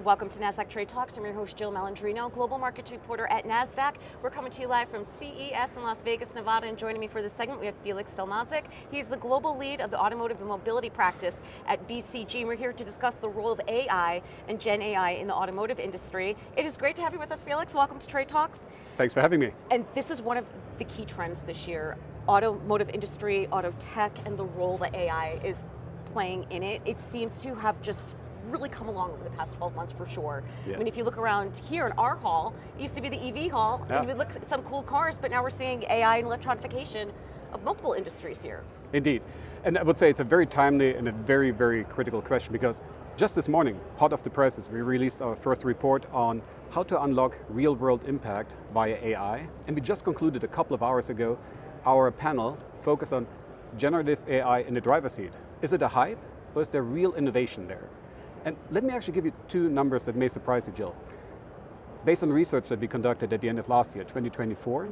Welcome to Nasdaq TradeTalks. I'm your host, Jill Malandrino, Global Markets Reporter at Nasdaq. We're coming to you live from CES in Las Vegas, Nevada, and joining me for this segment, we have Felix Stellmaszek. He's the Global Lead of the Automotive Mobility Practice at BCG, and we're here to discuss the role of AI and Gen AI in the automotive industry. It is great to have you with us, Felix. Welcome to TradeTalks. Thanks for having me. And this is one of the key trends this year, automotive industry, auto tech, and the role that AI is playing in it. It seems to have just really come along over the past 12 months for sure. Yeah. I mean, if you look around here in our hall, it used to be the EV hall, and you would look at some cool cars, but now we're seeing AI and electronification of multiple industries here. Indeed. And I would say it's a very timely and a very, very critical question, because just this morning, hot off the presses, we released our first report on how to unlock real-world impact via AI. And we just concluded a couple of hours ago our panel focused on generative AI in the driver's seat. Is it a hype, or is there real innovation there? And let me actually give you two numbers that may surprise you, Jill. Based on research that we conducted at the end of last year, 2024,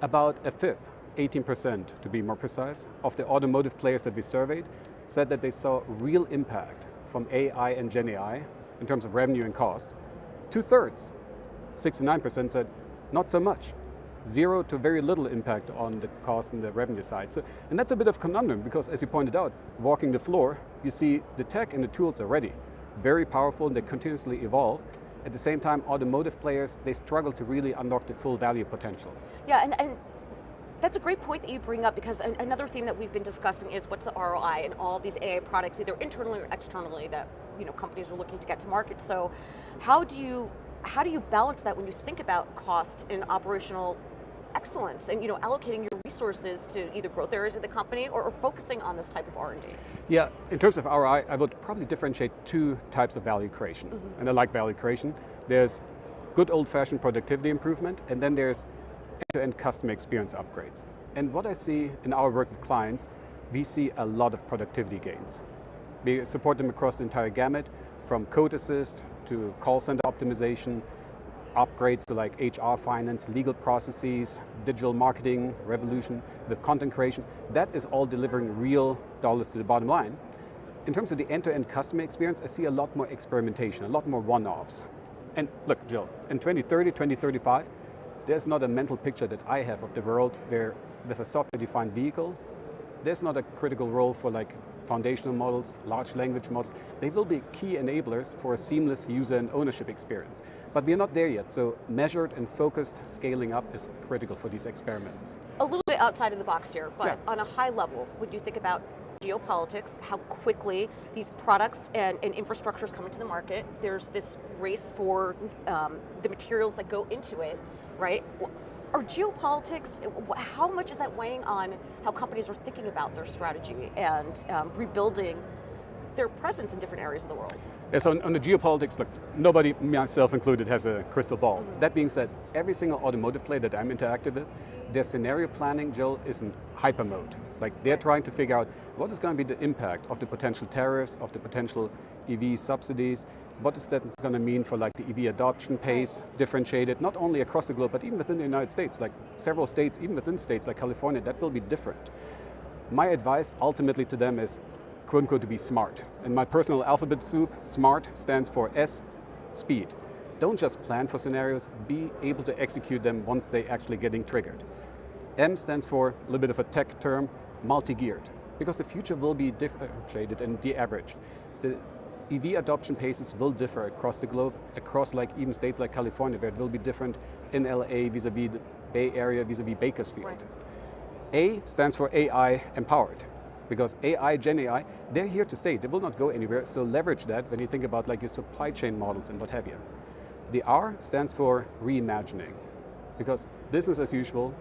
about a fifth, 18% to be more precise, of the automotive players that we surveyed said that they saw real impact from AI and Gen AI in terms of revenue and cost. 2/3, 69% said not so much. Zero to very little impact on the cost and the revenue side. And that's a bit of a conundrum, because as you pointed out, walking the floor, you see the tech and the tools are ready. Very powerful, and they continuously evolve. At the same time, automotive players, they struggle to really unlock the full value potential. Yeah, and that's a great point that you bring up, because another theme that we've been discussing is what's the ROI in all of these AI products, either internally or externally, that companies are looking to get to market. So how do you balance that when you think about cost and operational excellence, and allocating your resources to either growth areas of the company or focusing on this type of R&D? Yeah, in terms of ROI, I would probably differentiate two types of value creation. And I like value creation. There's good old-fashioned productivity improvement, and then there's end-to-end customer experience upgrades. And what I see in our work with clients, we see a lot of productivity gains. We support them across the entire gamut, from code assist to call center optimization, upgrades to like HR, finance, legal processes, digital marketing revolution with content creation. That is all delivering real dollars to the bottom line. In terms of the end-to-end customer experience, I see a lot more experimentation, a lot more one-offs. And look, Jill, in 2030, 2035, there's not a mental picture that I have of the world where with a software-defined vehicle, there's not a critical role for like foundational models, large language models. They will be key enablers for a seamless user and ownership experience. But we're not there yet, so measured and focused scaling up is critical for these experiments. A little bit outside of the box here, but on a high level, when you think about geopolitics, how quickly these products and infrastructures come into the market, there's this race for the materials that go into it, right? Are geopolitics, how much is that weighing on how companies are thinking about their strategy and rebuilding their presence in different areas of the world? Yeah, so on the geopolitics, look, nobody, myself included, has a crystal ball. That being said, every single automotive player that I'm interactive with, their scenario planning, Jill, is in hyper mode. Like, they're trying to figure out what is going to be the impact of the potential tariffs, of the potential EV subsidies. What is that going to mean for like the EV adoption pace, differentiated, not only across the globe, but even within the United States, like several states, even within states like California, that will be different. My advice ultimately to them is, quote unquote, to be smart. In my personal alphabet soup, SMART stands for S, speed. Don't just plan for scenarios, be able to execute them once they actually getting triggered. M stands for a little bit of a tech term, multi-geared, because the future will be differentiated and de-averaged. The EV adoption paces will differ across the globe, across like even states like California, where it will be different in LA vis-a-vis the Bay Area, vis-a-vis Bakersfield. Right. A stands for AI empowered, because AI, Gen AI, they're here to stay. They will not go anywhere, so leverage that when you think about like your supply chain models and what have you. The R stands for reimagining, because business as usual,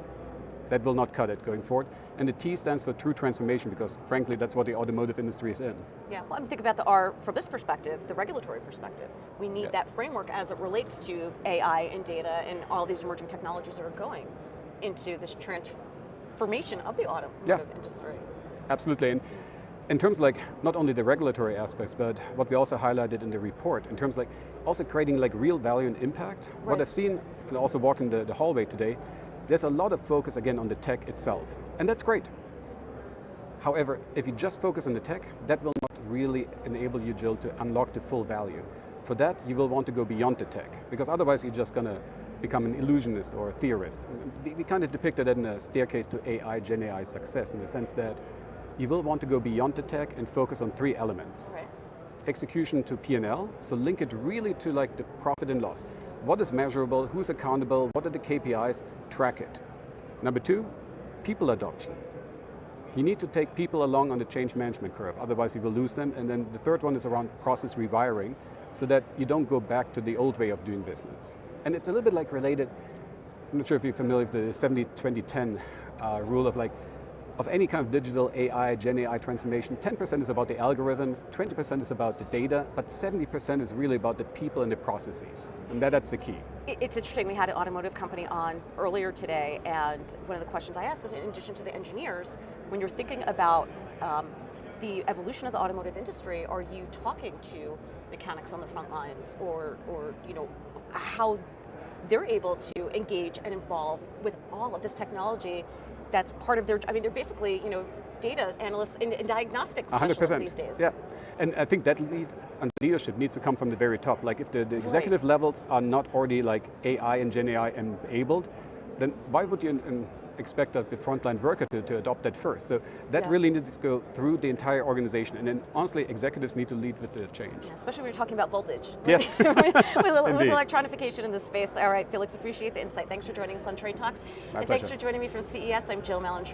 that will not cut it going forward. And the T stands for true transformation, because frankly, that's what the automotive industry is in. Yeah, well, I'm thinking about the R from this perspective, the regulatory perspective. We need that framework as it relates to AI and data and all these emerging technologies that are going into this transformation of the automotive industry. Absolutely. And in terms of like not only the regulatory aspects, but what we also highlighted in the report, in terms of like also creating like real value and impact. Right. What I've seen, and also walking the hallway today, there's a lot of focus again on the tech itself, and that's great. However, if you just focus on the tech, that will not really enable you, Jill, to unlock the full value. For that, you will want to go beyond the tech, because otherwise you're just going to become an illusionist or a theorist. We kind of depicted that in a staircase to AI, Gen AI success, in the sense that you will want to go beyond the tech and focus on 3 elements. Right. Execution to P&L, so link it really to like the profit and loss. What is measurable, who's accountable, what are the KPIs, track it. Number 2, people adoption. You need to take people along on the change management curve, otherwise you will lose them. And then the third one is around process rewiring, so that you don't go back to the old way of doing business. And it's a little bit like related, I'm not sure if you're familiar with the 70-20-10 rule of like, of any kind of digital AI, Gen AI transformation, 10% is about the algorithms, 20% is about the data, but 70% is really about the people and the processes. And that's the key. It's interesting, we had an automotive company on earlier today, and one of the questions I asked is, in addition to the engineers, when you're thinking about the evolution of the automotive industry, are you talking to mechanics on the front lines, or you know, how they're able to engage and involve with all of this technology that's part of their, I mean, they're basically, you know, data analysts and diagnostic specialists 100%. these days. Yeah, and I think that leadership needs to come from the very top. Like if the executive levels are not already like AI and Gen AI enabled, then why would you expect the frontline worker to adopt that first? So that really needs to go through the entire organization, and then honestly, executives need to lead with the change. Yeah, especially when you're talking about voltage. Yes. with electronification in this space. All right, Felix, appreciate the insight. Thanks for joining us on Trade Talks. My and pleasure. Thanks for joining me from CES. I'm Jill Malandrino.